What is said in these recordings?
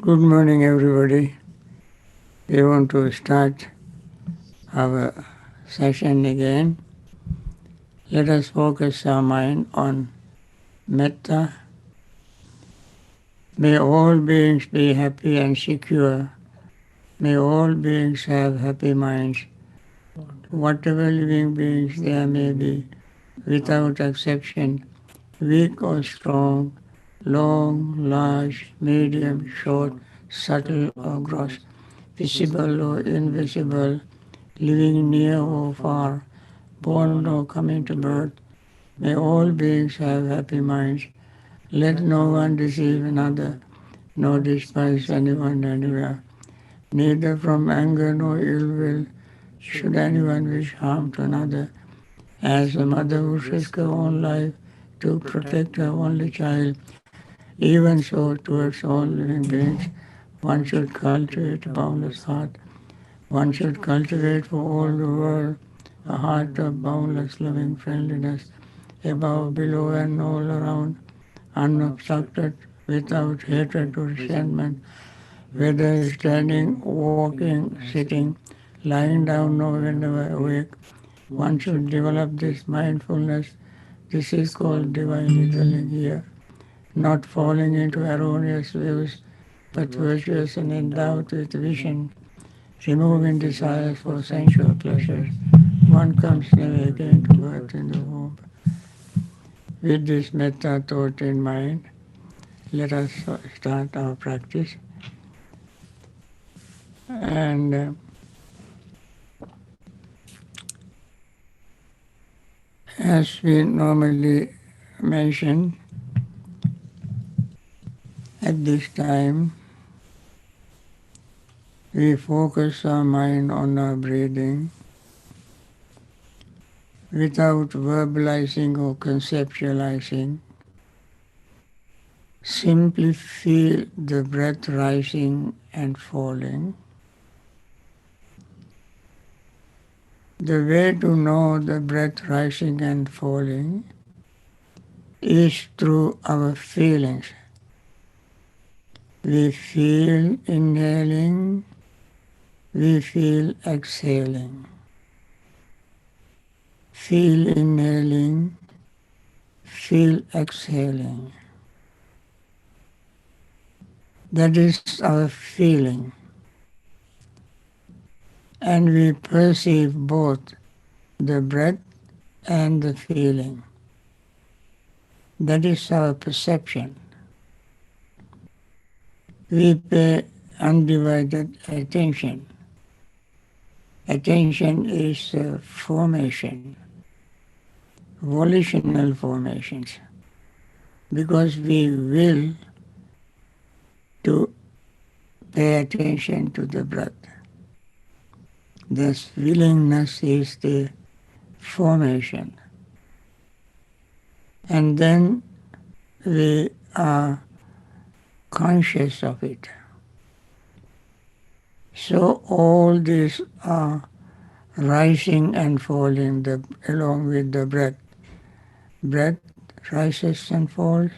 Good morning, everybody. We want to start our session again. Let us focus our mind on metta. May all beings be happy and secure. May all beings have happy minds. Whatever living beings there may be, without exception, weak or strong, long, large, medium, short, subtle or gross, visible or invisible, living near or far, born or coming to birth, may all beings have happy minds. Let no one deceive another, nor despise anyone anywhere. Neither from anger nor ill will should anyone wish harm to another. As a mother would risk her own life to protect her only child, even so towards all living beings, one should cultivate a boundless heart. One should cultivate for all the world a heart of boundless loving friendliness, above, below, and all around, unobstructed, without hatred or resentment, whether standing, walking, sitting, lying down, or whenever awake. One should develop this mindfulness. This is called divinely dwelling here, not falling into erroneous views, but virtuous and endowed with vision, removing desires for sensual pleasures. One comes never again to birth in the womb. With this metta thought in mind, let us start our practice. And as we normally mention, at this time, we focus our mind on our breathing without verbalizing or conceptualizing. Simply feel the breath rising and falling. The way to know the breath rising and falling is through our feelings. We feel inhaling, we feel exhaling. Feel inhaling, feel exhaling. That is our feeling. And we perceive both the breath and the feeling. That is our perception. We pay undivided attention. Attention is formation, volitional formations, because we will to pay attention to the breath. This willingness is the formation. And then we are conscious of it. So all these are rising and falling along with the breath. Breath rises and falls,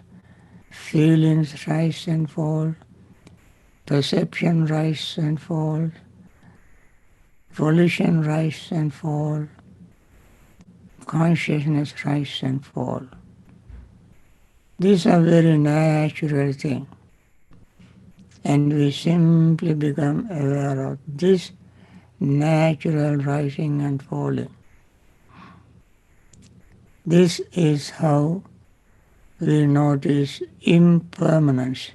feelings rise and fall, perception rises and falls, volition rise and fall, consciousness rise and fall. These are very natural things. And we simply become aware of this natural rising and falling. This is how we notice impermanence.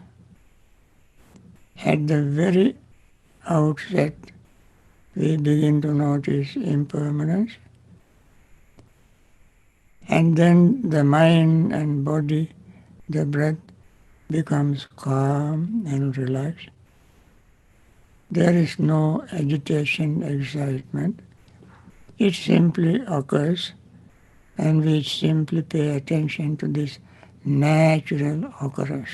At the very outset, we begin to notice impermanence. And then the mind and body, the breath, becomes calm and relaxed. There is no agitation, excitement. It simply occurs, and we simply pay attention to this natural occurrence.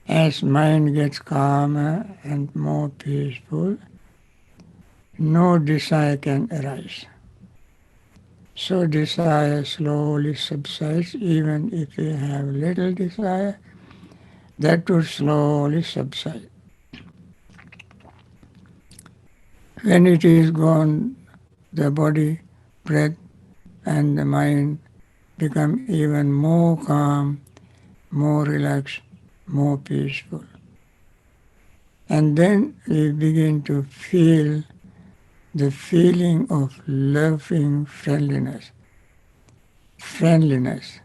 As mind gets calmer and more peaceful, no desire can arise. So desire slowly subsides. Even if we have little desire, that would slowly subside. When it is gone, the body, breath, and the mind become even more calm, more relaxed, more peaceful. And then we begin to feel the feeling of loving friendliness. Friendliness.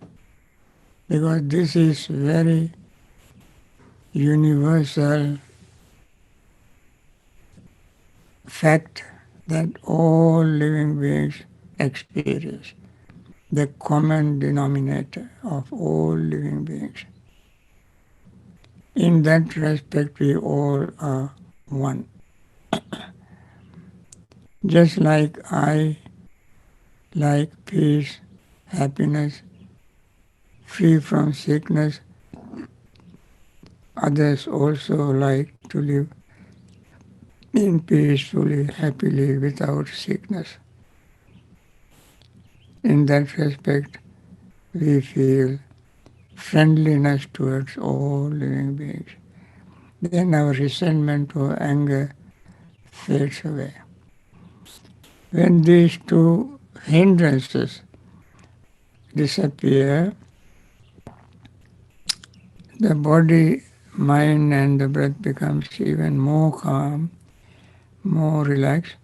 Because this is very universal fact that all living beings experience. The common denominator of all living beings. In that respect, we all are one. Just like I like peace, happiness, free from sickness, others also like to live in peacefully, happily, without sickness. In that respect, we feel friendliness towards all living beings. Then our resentment or anger fades away. When these two hindrances disappear, the body, mind, and the breath becomes even more calm, more relaxed.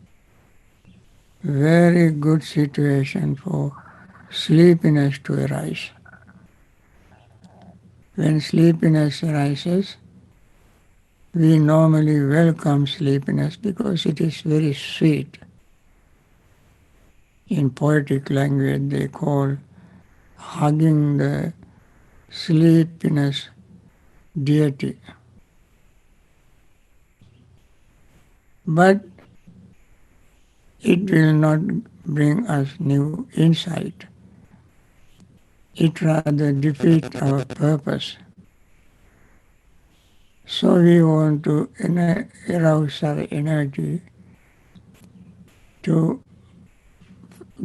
Very good situation for sleepiness to arise. When sleepiness arises, we normally welcome sleepiness because it is very sweet. In poetic language, they call hugging the sleepiness deity. But it will not bring us new insight. It rather defeats our purpose. So we want to arouse our energy to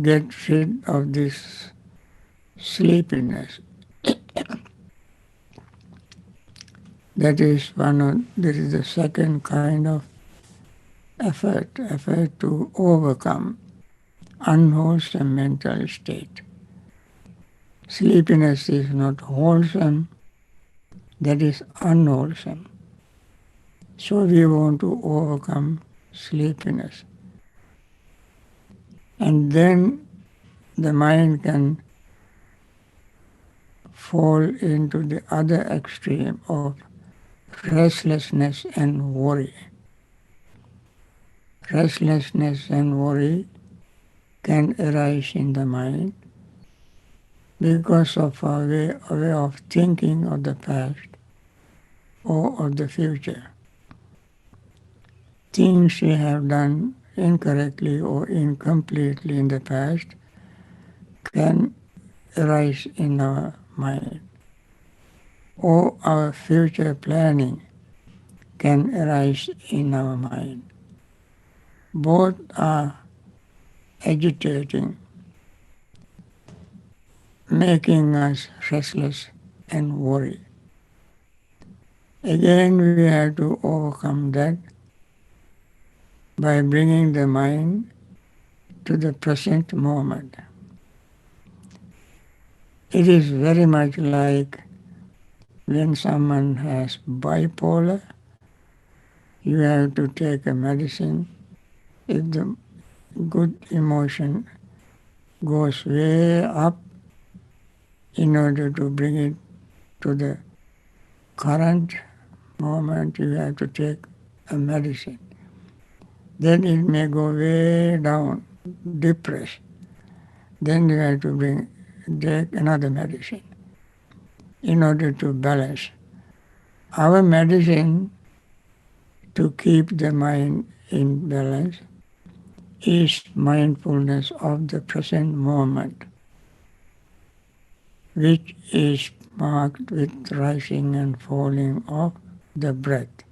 get rid of this sleepiness. That is the second kind of effort to overcome unwholesome mental state. Sleepiness is not wholesome, that is unwholesome. So we want to overcome sleepiness. And then the mind can fall into the other extreme of restlessness and worry. Restlessness and worry can arise in the mind because of our way of thinking of the past or of the future. Things we have done incorrectly or incompletely in the past can arise in our mind, or our future planning can arise in our mind. Both are agitating, making us restless and worry. Again, we have to overcome that by bringing the mind to the present moment. It is very much like when someone has bipolar, you have to take a medicine. If the good emotion goes way up, in order to bring it to the current moment, you have to take a medicine. Then it may go way down, depressed. Then you have to take another medicine in order to balance. Our medicine to keep the mind in balance is mindfulness of the present moment, which is marked with rising and falling of the breath.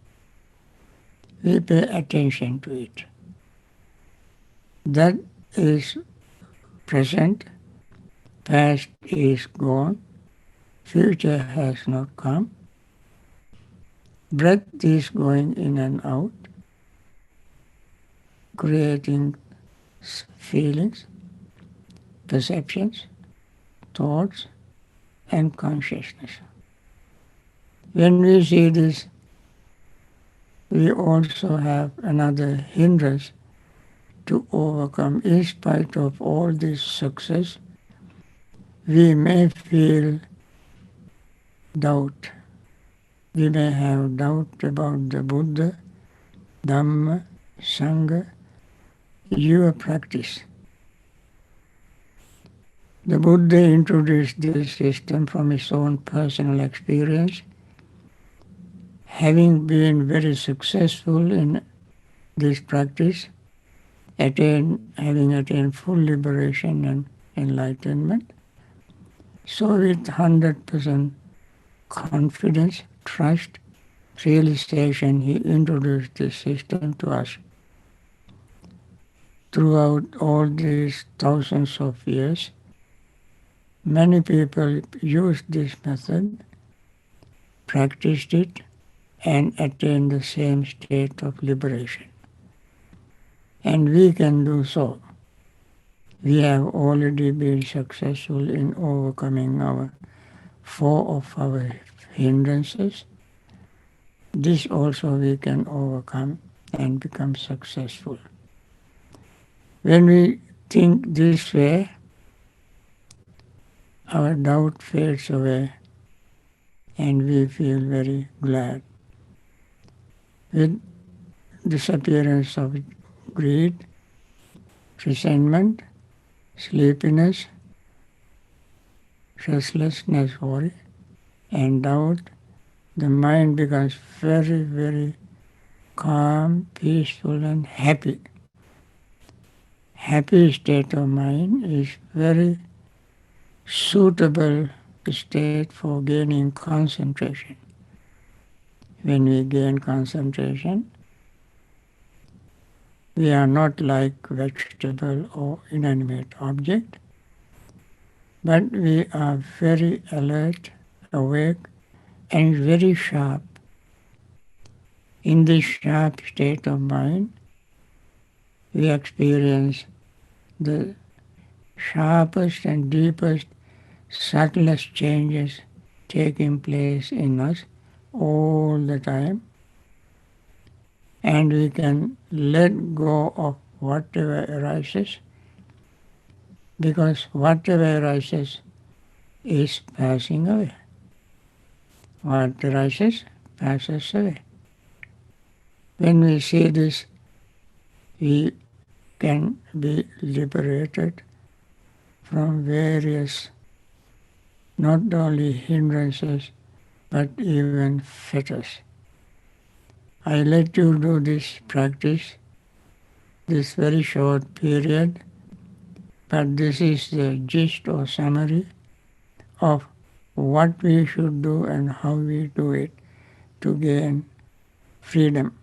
We pay attention to it. That is present, past is gone, future has not come. Breath is going in and out, creating feelings, perceptions, thoughts, and consciousness. When we see this, we also have another hindrance to overcome. In spite of all this success, we may feel doubt. We may have doubt about the Buddha, Dhamma, Sangha, your practice. The Buddha introduced this system from his own personal experience, having been very successful in this practice, having attained full liberation and enlightenment. So with 100% confidence, trust, realization, he introduced this system to us. Throughout all these thousands of years, many people used this method, practiced it, and attained the same state of liberation. And we can do so. We have already been successful in overcoming four of our hindrances. This also we can overcome and become successful. When we think this way, our doubt fades away and we feel very glad. With disappearance of greed, resentment, sleepiness, restlessness, worry, and doubt, the mind becomes very, very calm, peaceful, and happy. Happy state of mind is very suitable state for gaining concentration. When we gain concentration, we are not like vegetable or inanimate object, but we are very alert, awake, and very sharp. In this sharp state of mind, we experience the sharpest and deepest, subtlest changes taking place in us all the time, and we can let go of whatever arises, because whatever arises is passing away. What arises passes away. When we see this, we can be liberated from various, not only hindrances, but even fetters. I let you do this practice, this very short period, but this is the gist or summary of what we should do and how we do it to gain freedom.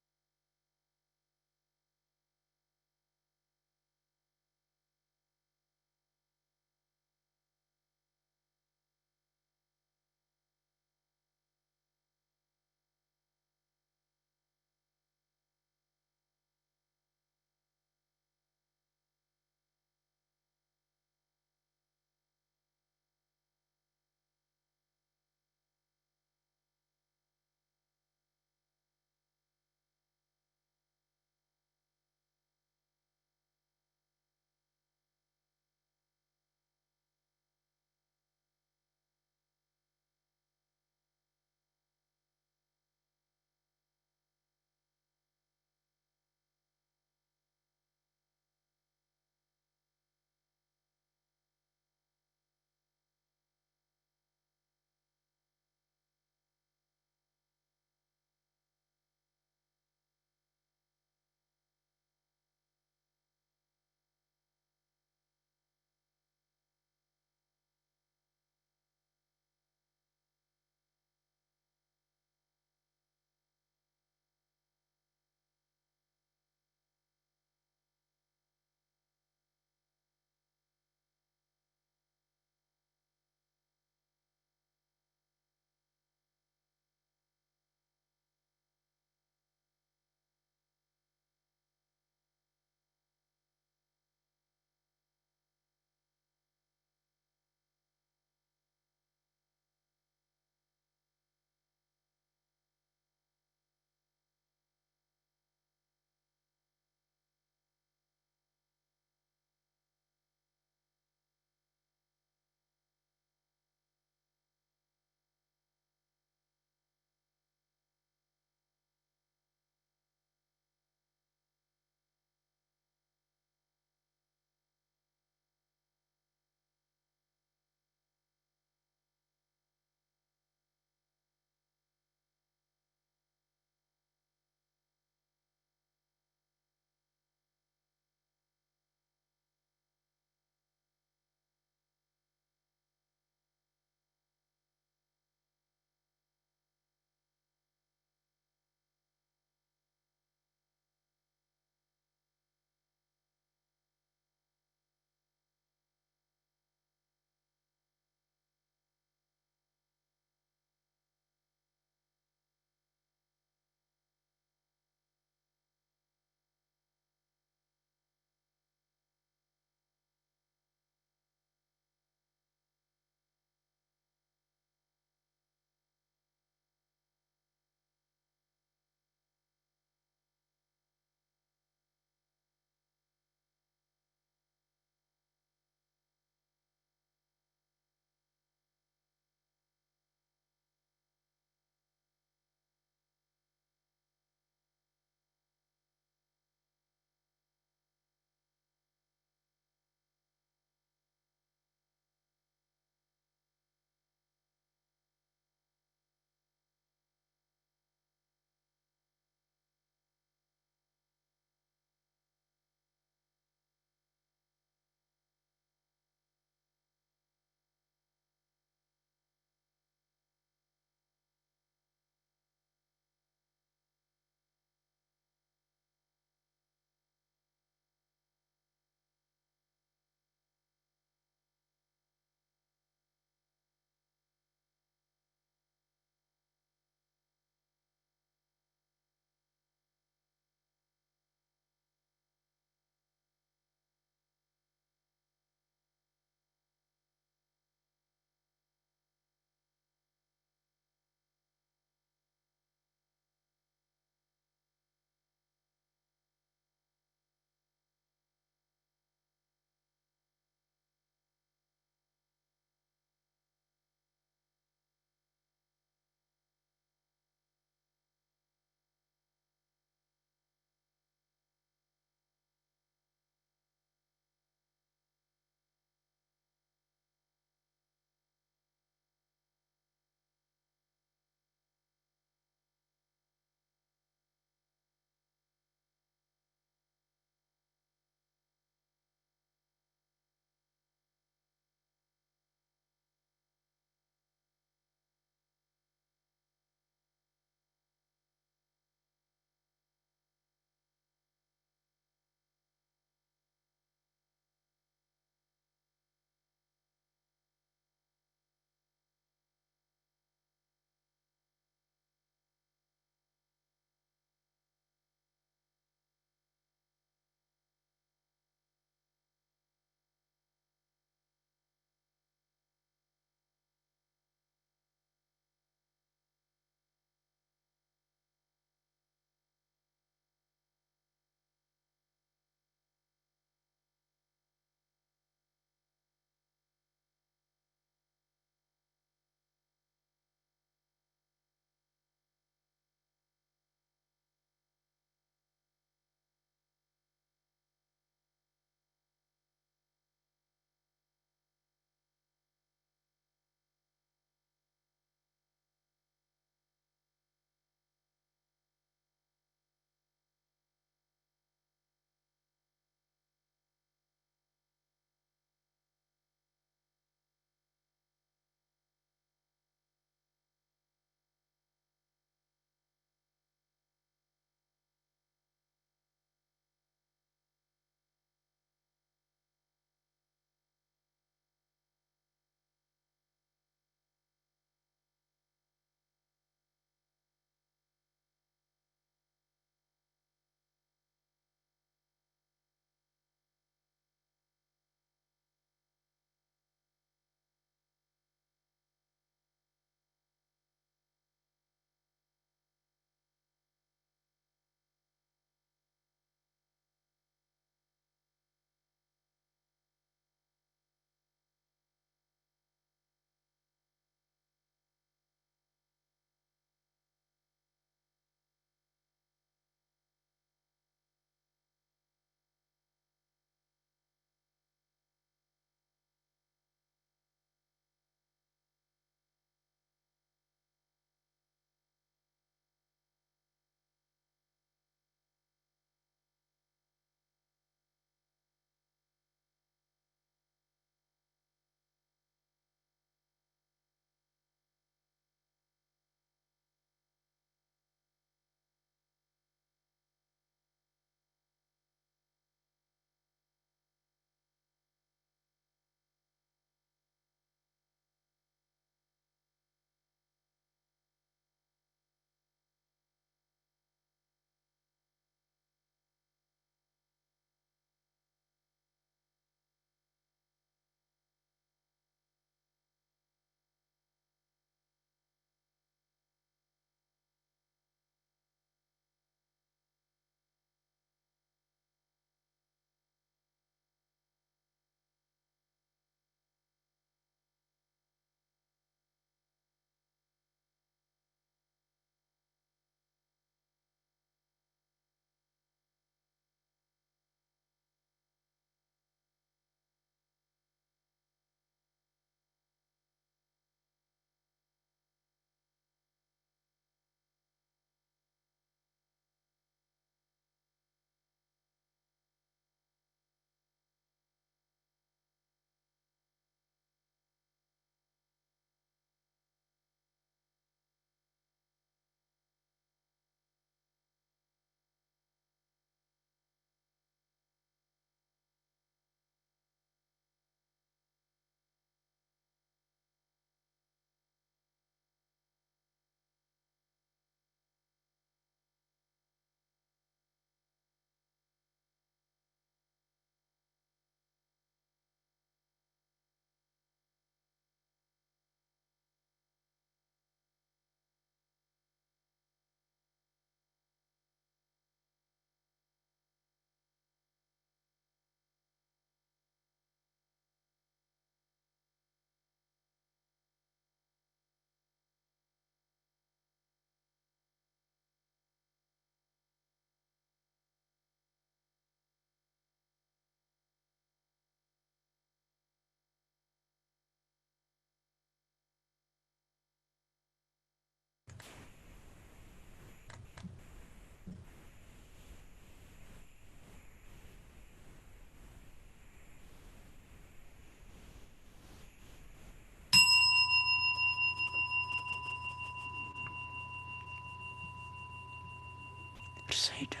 settle.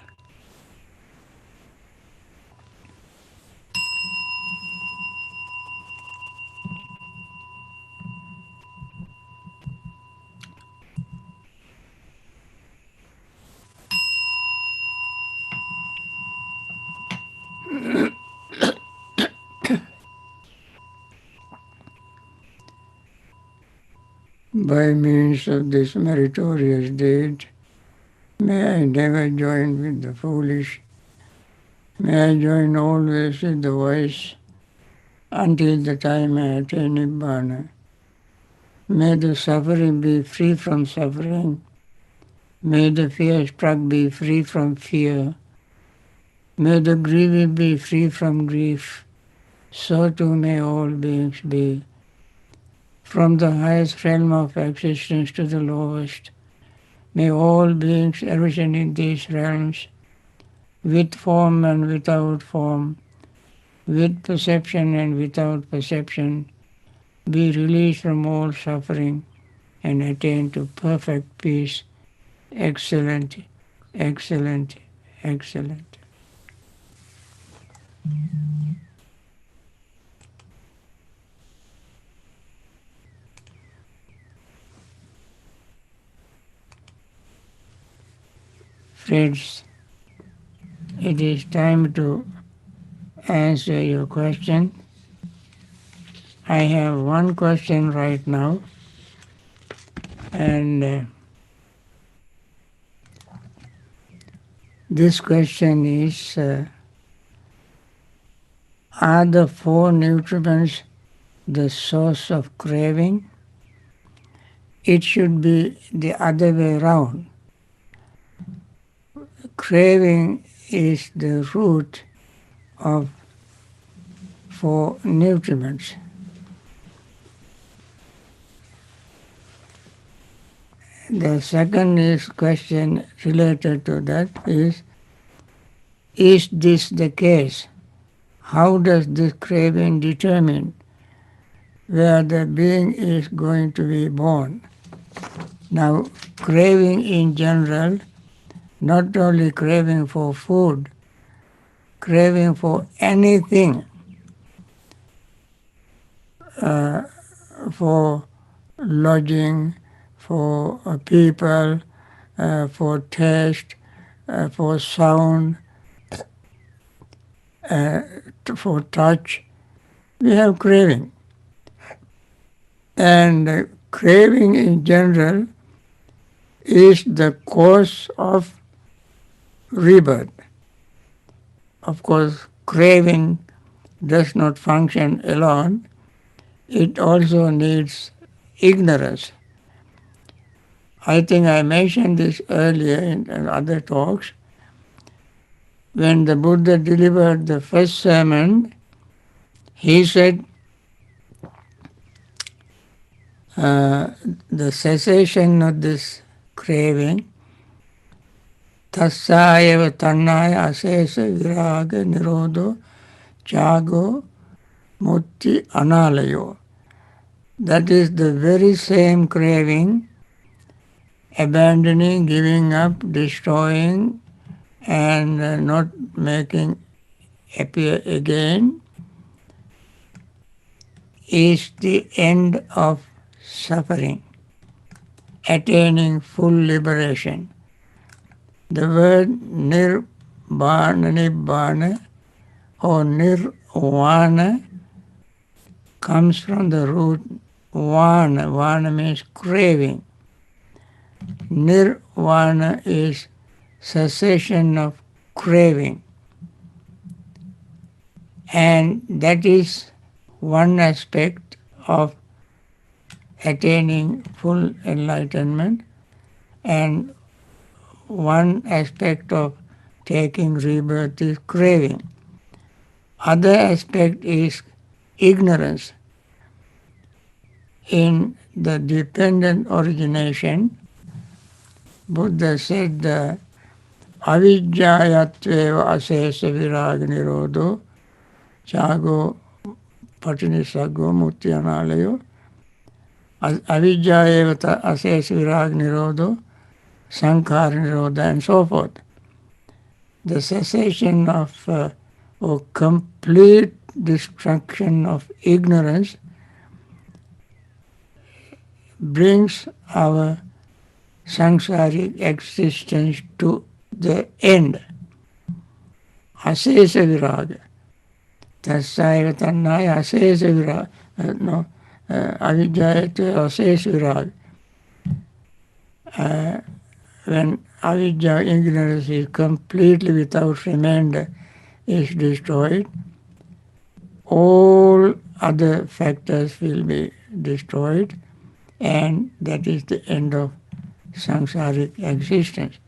By means of this meritorious deed, may I never join with the foolish. May I join always with the wise until the time I attain Nibbana. May the suffering be free from suffering. May the fear-struck be free from fear. May the grieving be free from grief. So too may all beings be. From the highest realm of existence to the lowest, may all beings arisen in these realms, with form and without form, with perception and without perception, be released from all suffering and attain to perfect peace. Excellent, excellent, excellent. Friends, it is time to answer your question. I have one question right now, and this question is, are the four nutriments the source of craving? It should be the other way around. Craving is the root of four nutriments. The second question related to that is this the case? How does this craving determine where the being is going to be born? Now, craving in general, not only craving for food, craving for anything, for lodging, for people, for taste, for sound, for touch. We have craving. And craving in general is the cause of rebirth. Of course, craving does not function alone. It also needs ignorance. I think I mentioned this earlier in other talks. When the Buddha delivered the first sermon, he said, the cessation of this craving, tassāyeva tannāya asesa viraga nirodho chago mutti analayo. That is the very same craving, abandoning, giving up, destroying, and not making appear again, is the end of suffering, attaining full liberation. The word nibbana or nirvana comes from the root vana. Vana means craving. Nirvana is cessation of craving. And that is one aspect of attaining full enlightenment and one aspect of taking rebirth is craving. Other aspect is ignorance. In the dependent origination, Buddha said, avidjāyatveva asesa viraga nirodho chago patinisaggo mutti analayo. Avidjāyeva asesa viraga nirodho sankhara nirodha, and so forth. the cessation of or complete destruction of ignorance brings our samsaric existence to the end. Asesa viraga. Tasaya tanaya asesa viraga. No, avidjayate asesa viraga. When avidya, ignorance, is completely without remainder, is destroyed, all other factors will be destroyed, and that is the end of samsaric existence.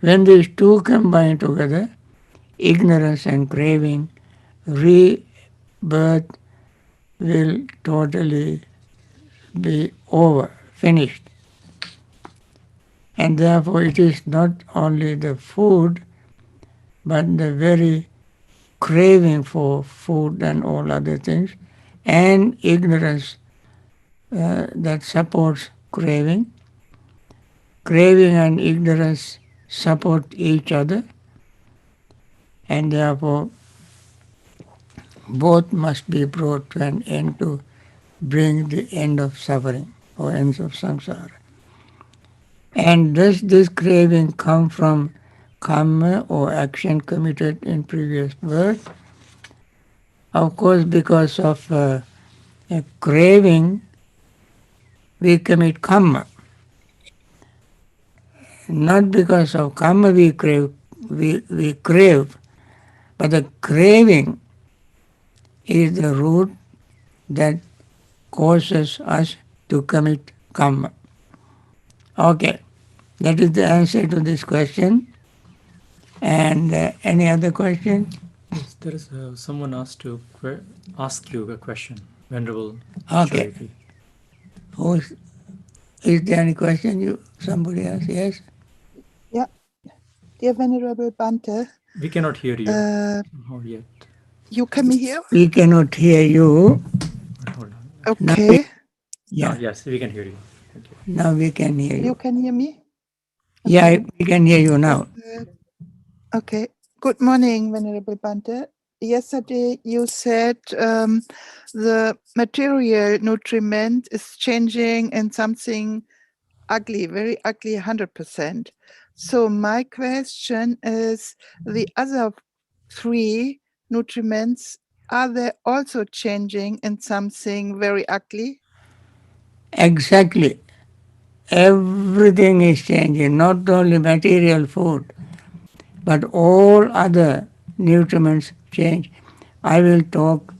When these two combine together, ignorance and craving, rebirth will totally be over, finished. And therefore it is not only the food, but the very craving for food and all other things, and ignorance that supports craving. Craving and ignorance support each other, and therefore both must be brought to an end to bring the end of suffering or ends of samsara. And does this craving come from karma or action committed in previous birth? Of course, because of a craving, we commit karma. Not because of karma we crave, but the craving is the root that causes us to commit karma. Okay, that is the answer to this question. And any other question? Yes, there is someone asked to ask you a question, Venerable Okay. Shariki. Is there any question? Somebody else? Yes? Yeah. Dear Venerable Bhante, We cannot hear you. Not yet. you can hear? We cannot hear you. Hold on. Okay. Yeah. Yes, we can hear you. Thank you. Now we can hear you. You can hear me? Yeah, we can hear you now. Okay. Good morning, Venerable Bhante. Yesterday you said the material nutriment is changing in something ugly, very ugly, 100%. So my question is, the other three nutriments, are they also changing in something very ugly? Exactly. Everything is changing, not only material food, but all other nutriments change. I will talk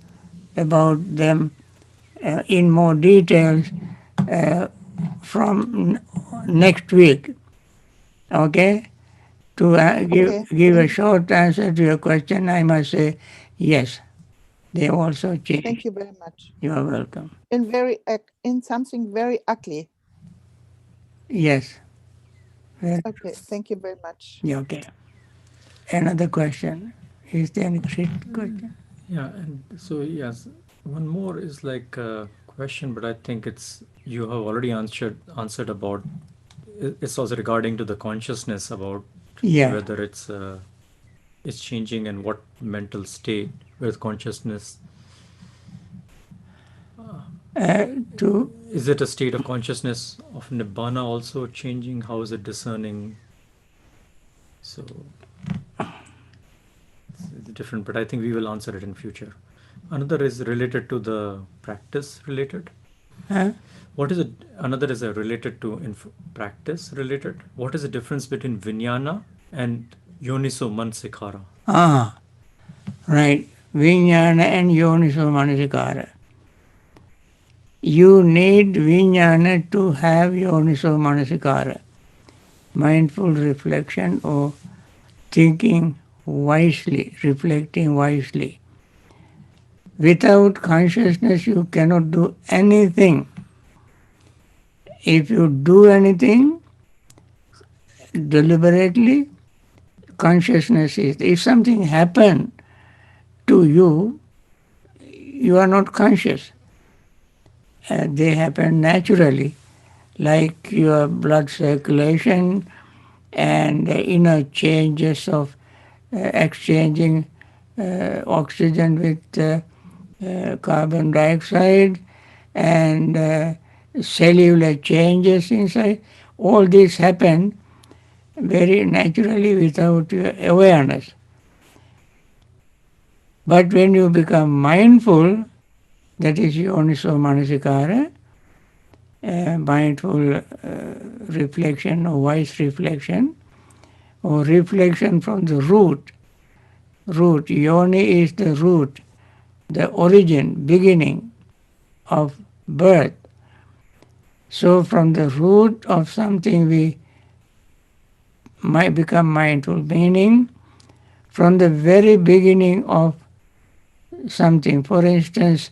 about them in more details from next week. Okay? To give a short answer to your question, I must say yes, they also change. Thank you very much. You are welcome. In something very ugly. Yes. Okay, thank you very much. Yeah, okay. Another question. Is there any question? Yeah, and so yes, one more is like a question, but I think you have already answered about. It's also regarding to the consciousness about whether it's changing and what mental state with consciousness. Is it a state of consciousness of nibbana also changing? How is it discerning? So it's different, but I think we will answer it in future. Another is related to the practice related. What is it? Another is related to practice related. What is the difference between vijnana and yoniso manasikara? Right. Vijnana and yoniso manasikara. You need vijnana to have yoniso manasikara. Mindful reflection or thinking wisely, reflecting wisely. Without consciousness, you cannot do anything. If you do anything deliberately, consciousness is. If something happened to you, you are not conscious. They happen naturally, like your blood circulation and inner changes of exchanging oxygen with carbon dioxide and cellular changes inside. All this happen very naturally without your awareness. But when you become mindful, that is yoniso manasikara, mindful reflection or wise reflection, or reflection from the root. Root, yoni is the root, the origin, beginning of birth. So from the root of something we might become mindful, meaning from the very beginning of something. For instance,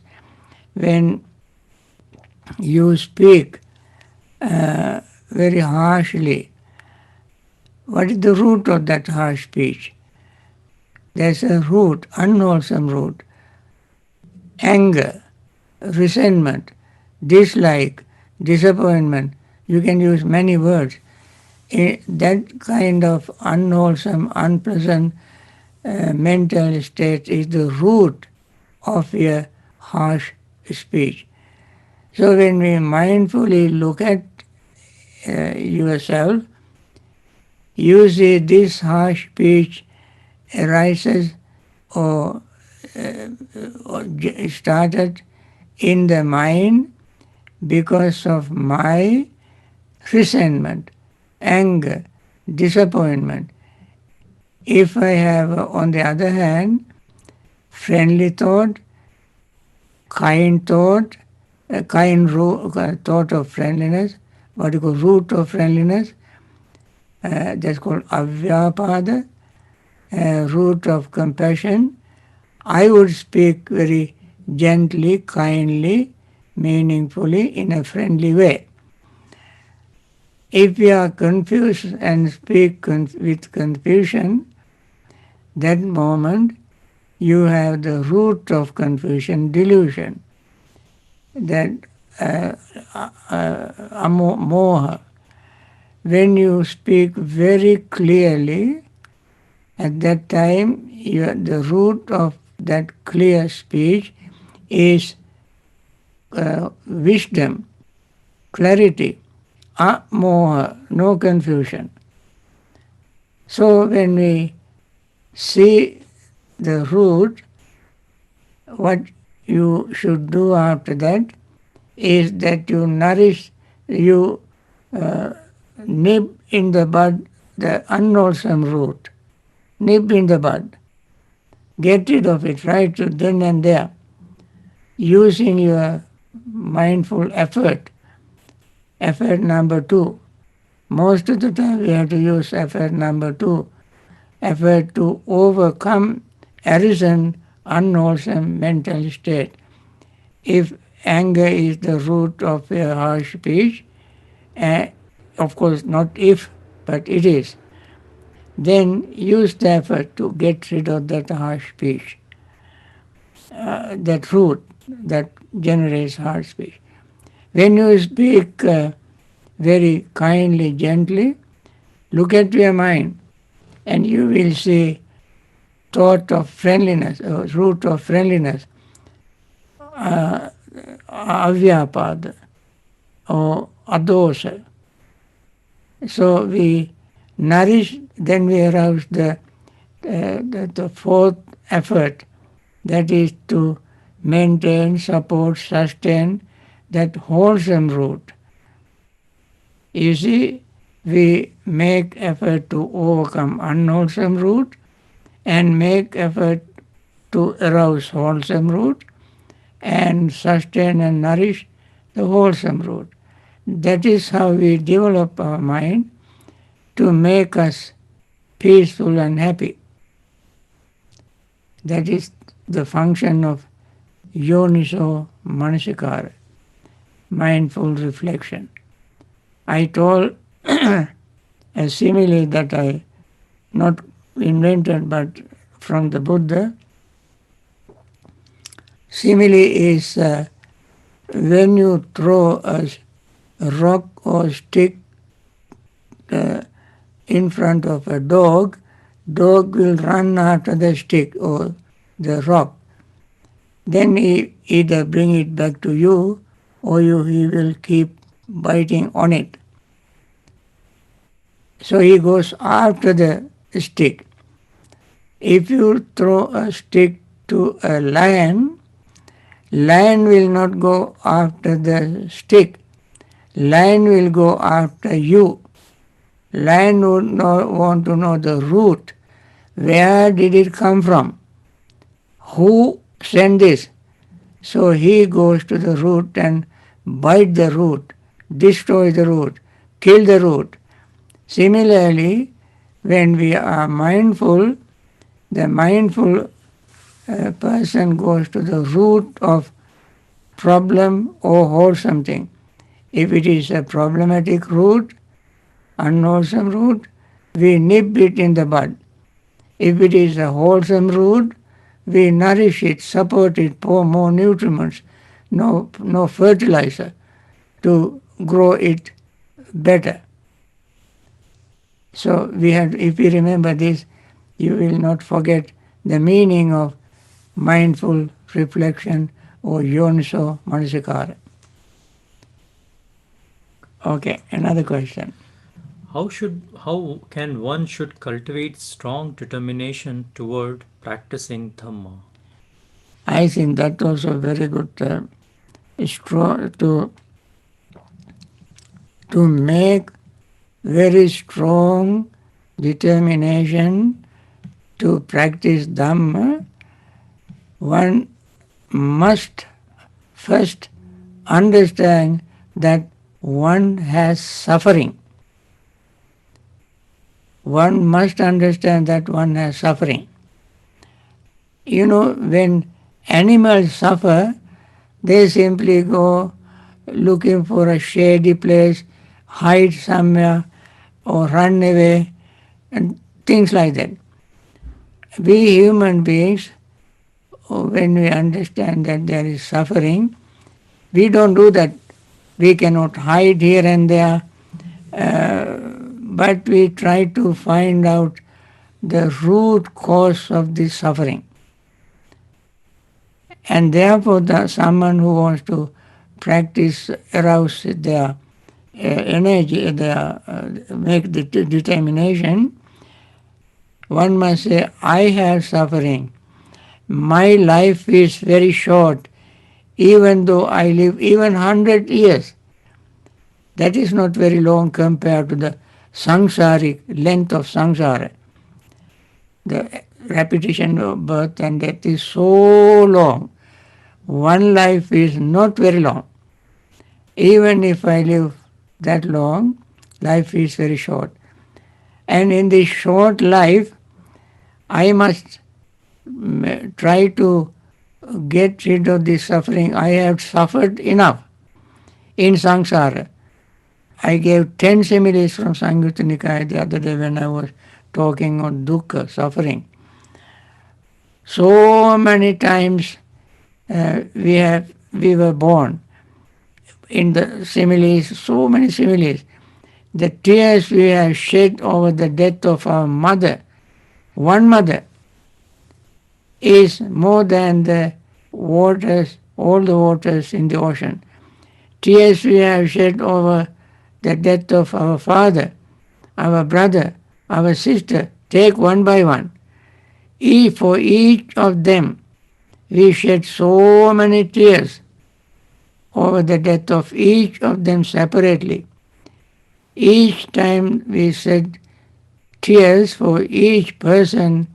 when you speak very harshly, what is the root of that harsh speech? There's a root, unwholesome root. Anger, resentment, dislike, disappointment. You can use many words. That kind of unwholesome, unpleasant mental state is the root of your harsh speech. So when we mindfully look at yourself, you see this harsh speech arises or started in the mind because of my resentment, anger, disappointment. If I have, on the other hand, friendly thought, kind thought, a thought of friendliness, what you call root of friendliness, that's called avyapada, root of compassion, I would speak very gently, kindly, meaningfully, in a friendly way. If you are confused and speak with confusion, that moment you have the root of confusion, delusion, that moha. When you speak very clearly, at that time the root of that clear speech is wisdom, clarity, amoha, no confusion. So when we see the root, what you should do after that is that you nourish, you nip in the bud the unwholesome root. Nip in the bud. Get rid of it right then and there, using your mindful effort. Effort number 2. Most of the time we have to use effort number 2. Effort to overcome arrogant, unwholesome mental state. If anger is the root of a harsh speech, of course not if, but it is, then use the effort to get rid of that harsh speech, that root that generates harsh speech. When you speak very kindly, gently, look at your mind and you will see thought of friendliness, root of friendliness, avyapada or adosha. So we nourish, then we arouse the fourth effort, that is to maintain, support, sustain that wholesome root. You see, we make effort to overcome unwholesome root and make effort to arouse wholesome root and sustain and nourish the wholesome root. That is how we develop our mind to make us peaceful and happy. That is the function of yoniso manasikara, mindful reflection. I told a simile that I not invented but from the Buddha. Simile is when you throw a rock or stick in front of a dog, dog will run after the stick or the rock. Then he either bring it back to you or he will keep biting on it. So he goes after the stick. If you throw a stick to a lion, lion will not go after the stick. Lion will go after you. Lion would not want to know the root. Where did it come from? Who sent this? So he goes to the root and bite the root, destroy the root, kill the root. Similarly, when we are mindful, the mindful person goes to the root of problem or wholesome thing. If it is a problematic root, unwholesome root, we nip it in the bud. If it is a wholesome root, we nourish it, support it, pour more nutriments, no fertilizer to grow it better. So we have, if we remember this, you will not forget the meaning of mindful reflection or yoniso manasikara. Okay, another question. How can one should cultivate strong determination toward practicing Dhamma? I think that also very good to make very strong determination to practice Dhamma. One must first understand that one has suffering. One must understand that one has suffering. You know, when animals suffer, they simply go looking for a shady place, hide somewhere, or run away, and things like that. We human beings, when we understand that there is suffering, we don't do that. We cannot hide here and there, but we try to find out the root cause of this suffering. And therefore, someone who wants to practice, arouse their energy, make the determination, one must say, I have suffering. My life is very short, even though I live even 100 years. That is not very long compared to the samsaric length of samsara. The repetition of birth and death is so long. One life is not very long. Even if I live that long, life is very short. And in this short life, I must try to get rid of this suffering. I have suffered enough in samsara. I gave 10 similes from Samyutta Nikaya the other day when I was talking on dukkha, suffering. So many times we were born in the similes, so many similes. The tears we have shed over the death of our mother, one mother, is more than the waters, all the waters in the ocean. Tears we have shed over the death of our father, our brother, our sister, take one by one. For each of them, we shed so many tears over the death of each of them separately. Each time we shed tears for each person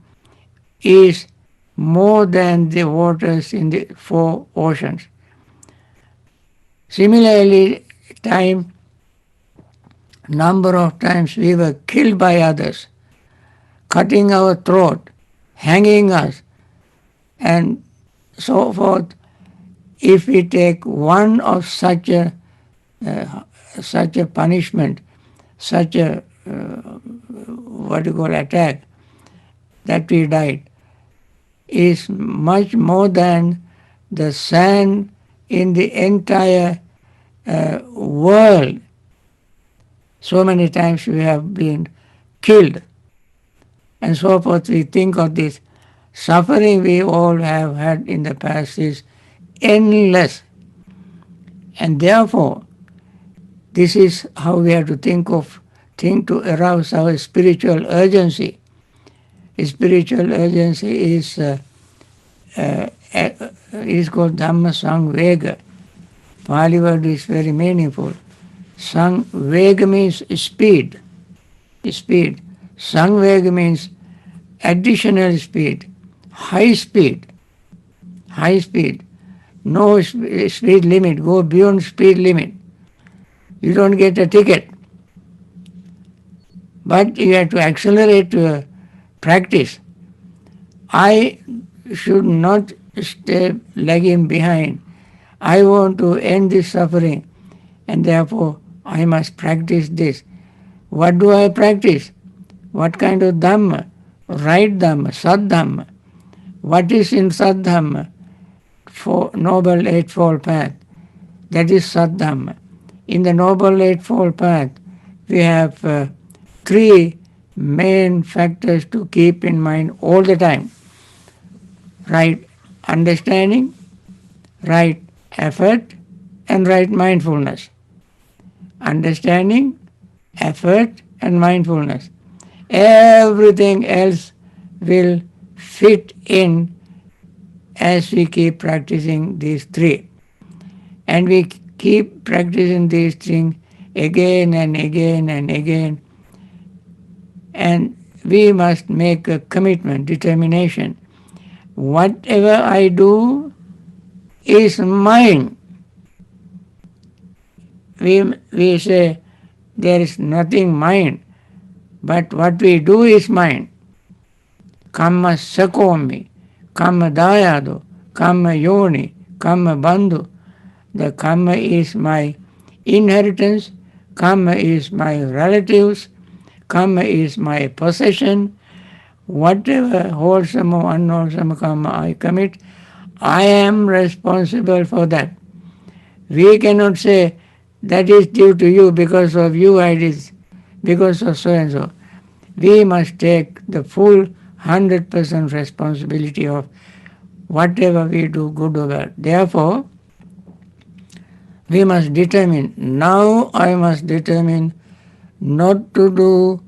is more than the waters in the 4 oceans. Similarly, number of times we were killed by others, cutting our throat, hanging us, and so forth. If we take one of such a punishment, such a attack, that we died, is much more than the sand in the entire world. So many times we have been killed. and so forth. We think of this suffering we all have had in the past is endless. And therefore, this is how we have to think to arouse our spiritual urgency. Spiritual urgency is called Dhamma Samvega. Pali word is very meaningful. Samvega means speed. Speed. Samvega means additional speed. High speed. High speed. No speed limit. Go beyond speed limit. You don't get a ticket. But you have to accelerate your practice. I should not stay lagging behind. I want to end this suffering, and therefore I must practice this. What do I practice? What kind of Dhamma? Right Dhamma, Sad Dhamma. What is in Sad Dhamma? For Noble Eightfold Path. That is Sad Dhamma. In the Noble Eightfold Path, we have three main factors to keep in mind all the time. Right understanding, right effort, and right mindfulness. Understanding, effort, and mindfulness. Everything else will fit in as we keep practicing these three. And we keep practicing these things again and again and again. And we must make a commitment, determination. Whatever I do is mine. We say there is nothing mine, but what we do is mine. Kamma sakomi, kamma dayado, kamma yoni, kamma bandhu. The karma is my inheritance, karma is my relatives, karma is my possession. Whatever wholesome or unwholesome karma I commit, I am responsible for that. We cannot say that is due to you, because of you I did, because of so and so. We must take the full 100% responsibility of whatever we do, good or bad. Therefore, we must determine, now I must determine not to do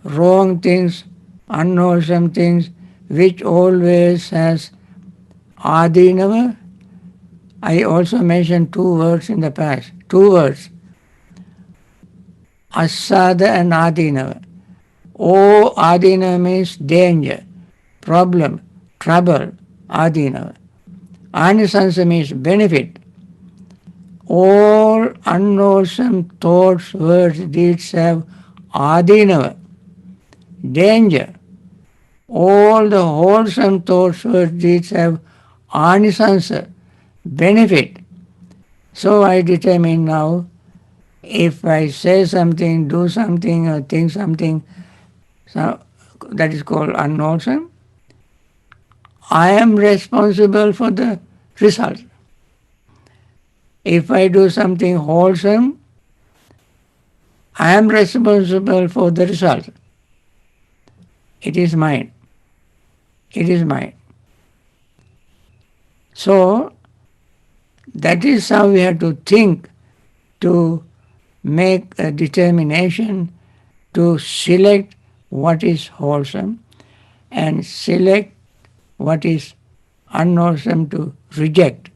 wrong things, unwholesome things, which always has adinava. I also mentioned two words in the past. Two words. Asada and adinava. O adinava means danger, problem, trouble, adinava. Anisansa means benefit. All unwholesome thoughts, words, deeds have adinava, danger. All the wholesome thoughts, words, deeds have anisansa, benefit. So I determine now, if I say something, do something, or think something, so that is called unwholesome, I am responsible for the result. If I do something wholesome, I am responsible for the result. It is mine. It is mine. So, that is how we have to think, to make a determination to select what is wholesome and select what is unwholesome, to reject.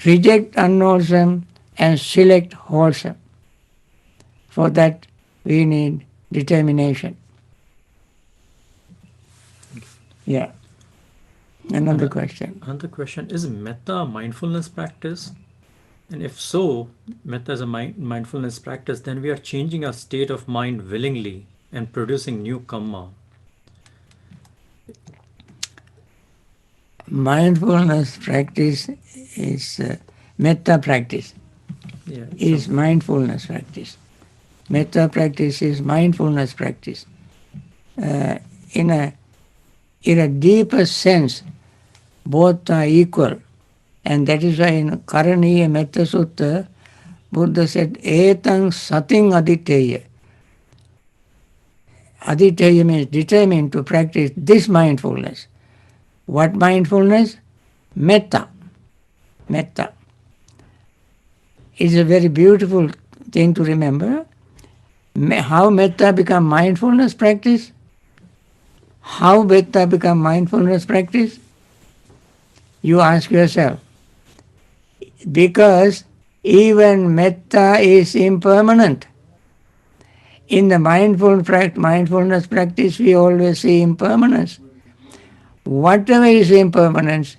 Reject unwholesome and select wholesome. For that we need determination. Yeah. Another question. Another question, is metta a mindfulness practice? And if so, metta is a mindfulness practice, then we are changing our state of mind willingly and producing new karma. Mindfulness practice is metta practice. Yeah, Is mindfulness practice. Metta practice is mindfulness practice. In a deeper sense, both are equal. And that is why in Karaniya Metta Sutta, Buddha said, Etang sating aditeya. adhiteya means determined to practice this mindfulness. What mindfulness? Metta. Metta is a very beautiful thing to remember. How metta become mindfulness practice? How metta become mindfulness practice? You ask yourself. Because even metta is impermanent. In the mindfulness practice, we always see impermanence. Whatever is impermanence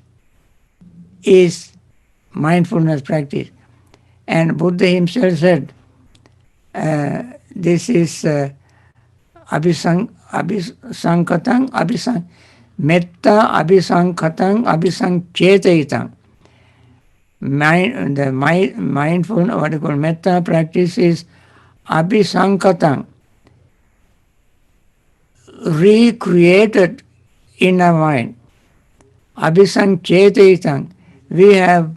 is mindfulness practice. And Buddha himself said, this is abhisankatang, metta abhisankatang, abhisankchetayitang. The mindful, what you call metta practice is abhisankatang, recreated in our mind. Abhisankchetayitang, we have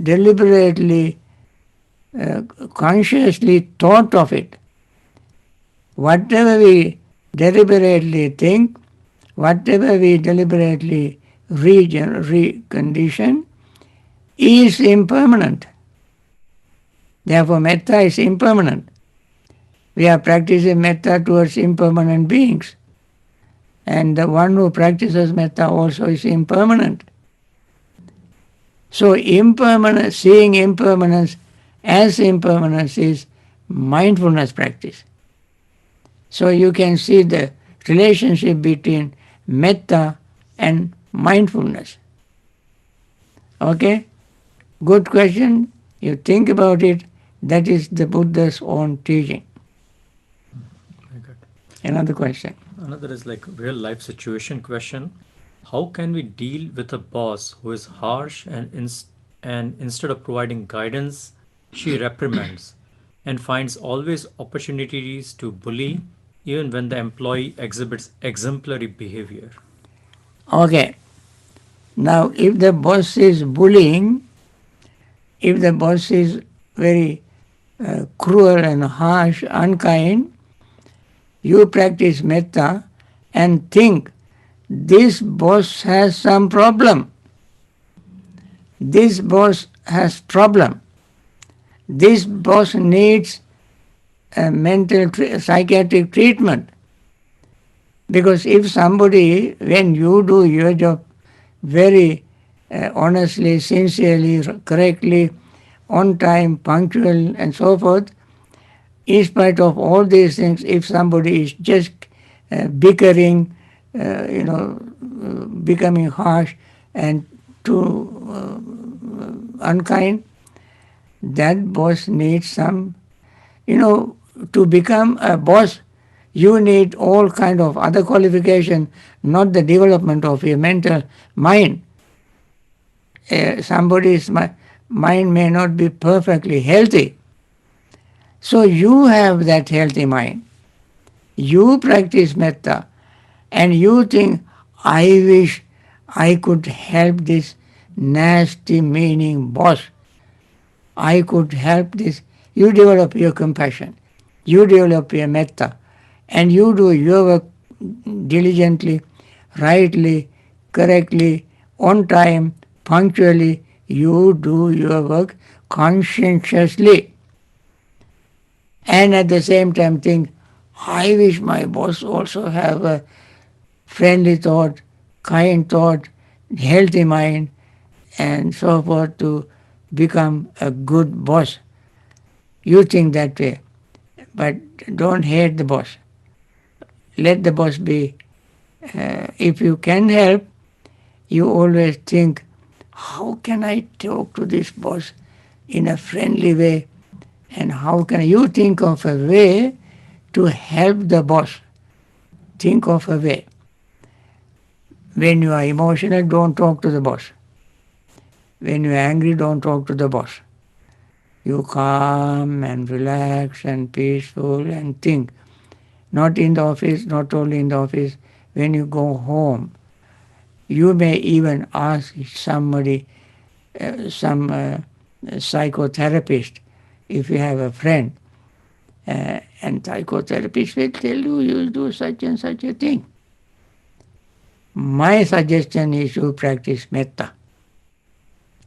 deliberately, consciously thought of it. Whatever we deliberately think, whatever we deliberately recondition, is impermanent. Therefore, metta is impermanent. We are practicing metta towards impermanent beings. And the one who practices metta also is impermanent. So impermanence, seeing impermanence as impermanence is mindfulness practice. So you can see the relationship between metta and mindfulness. Okay? Good question. You think about it. That is the Buddha's own teaching. Very good. Another question. Another is like real life situation question. How can we deal with a boss who is harsh and instead of providing guidance, she reprimands and finds always opportunities to bully even when the employee exhibits exemplary behavior? Okay. Now, if the boss is bullying, if the boss is very cruel and harsh, unkind, you practice metta and think, this boss has some problem. This boss has problem. This boss needs a mental psychiatric treatment. Because if somebody, when you do your job very honestly, sincerely, correctly, on time, punctual, and so forth, in spite of all these things, if somebody is just bickering, becoming harsh and too unkind, that boss needs some, to become a boss, you need all kind of other qualification, not the development of your mental mind. Somebody's mind may not be perfectly healthy. So you have that healthy mind. You practice metta and you think, I wish I could help this nasty, meaning boss. I could help this. You develop your compassion. You develop your metta. And you do your work diligently, rightly, correctly, on time, punctually. You do your work conscientiously. And at the same time think, I wish my boss also have a friendly thought, kind thought, healthy mind, and so forth to become a good boss. You think that way. But don't hate the boss. Let the boss be. If you can help, you always think, how can I talk to this boss in a friendly way? And how can you think of a way to help the boss? Think of a way. When you are emotional, don't talk to the boss. When you are angry, don't talk to the boss. You calm and relax and peaceful and think. Not in the office, not only in the office. When you go home, you may even ask somebody, some psychotherapist, if you have a friend, And psychotherapists will tell you, you do such and such a thing. My suggestion is you practice metta.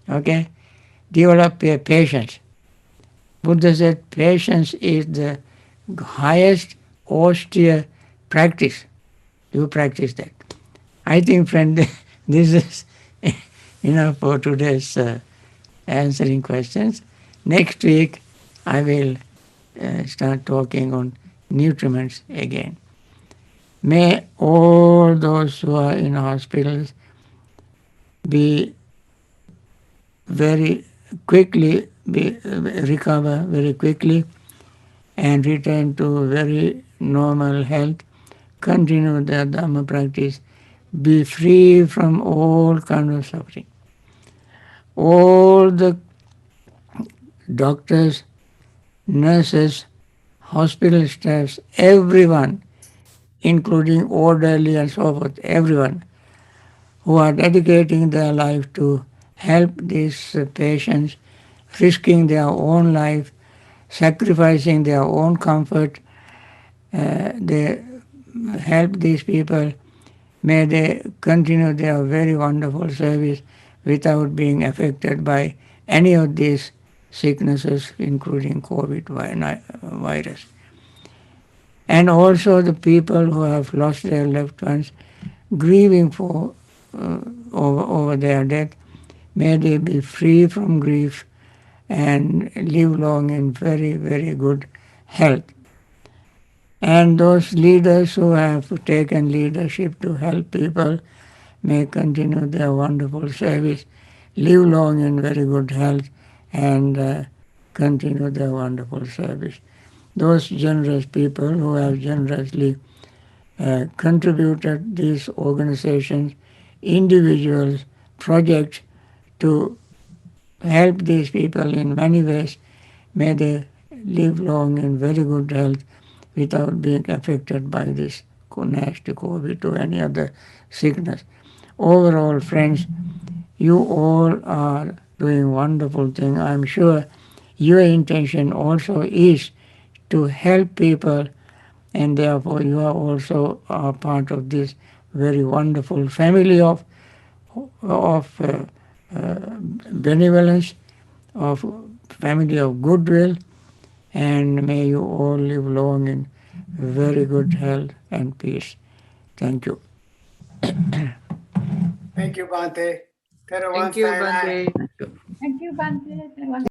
Okay? Develop your patience. Buddha said patience is the highest austere practice. You practice that. I think, friend, this is enough for today's answering questions. Next week, I will start talking on nutriments again. May all those who are in hospitals be very quickly, recover very quickly and return to very normal health, continue their Dhamma practice, be free from all kind of suffering. All the doctors, nurses, hospital staffs, everyone, including orderly and so forth, everyone who are dedicating their life to help these patients, risking their own life, sacrificing their own comfort, they help these people. May they continue their very wonderful service without being affected by any of these sicknesses, including COVID virus. And also the people who have lost their loved ones, grieving for over their death, may they be free from grief and live long in very, very good health. And those leaders who have taken leadership to help people may continue their wonderful service, live long in very good health, and continue their wonderful service. Those generous people who have generously contributed these organizations, individuals, projects to help these people in many ways, may they live long in very good health without being affected by this nasty COVID or any other sickness. Overall, friends, you all are doing wonderful thing. I'm sure your intention also is to help people, and therefore you are also a part of this very wonderful family of benevolence, of family of goodwill, and may you all live long in very good health and peace. Thank you. Thank you, Bhante. Thank you, Bhante. Thank you, Bhante.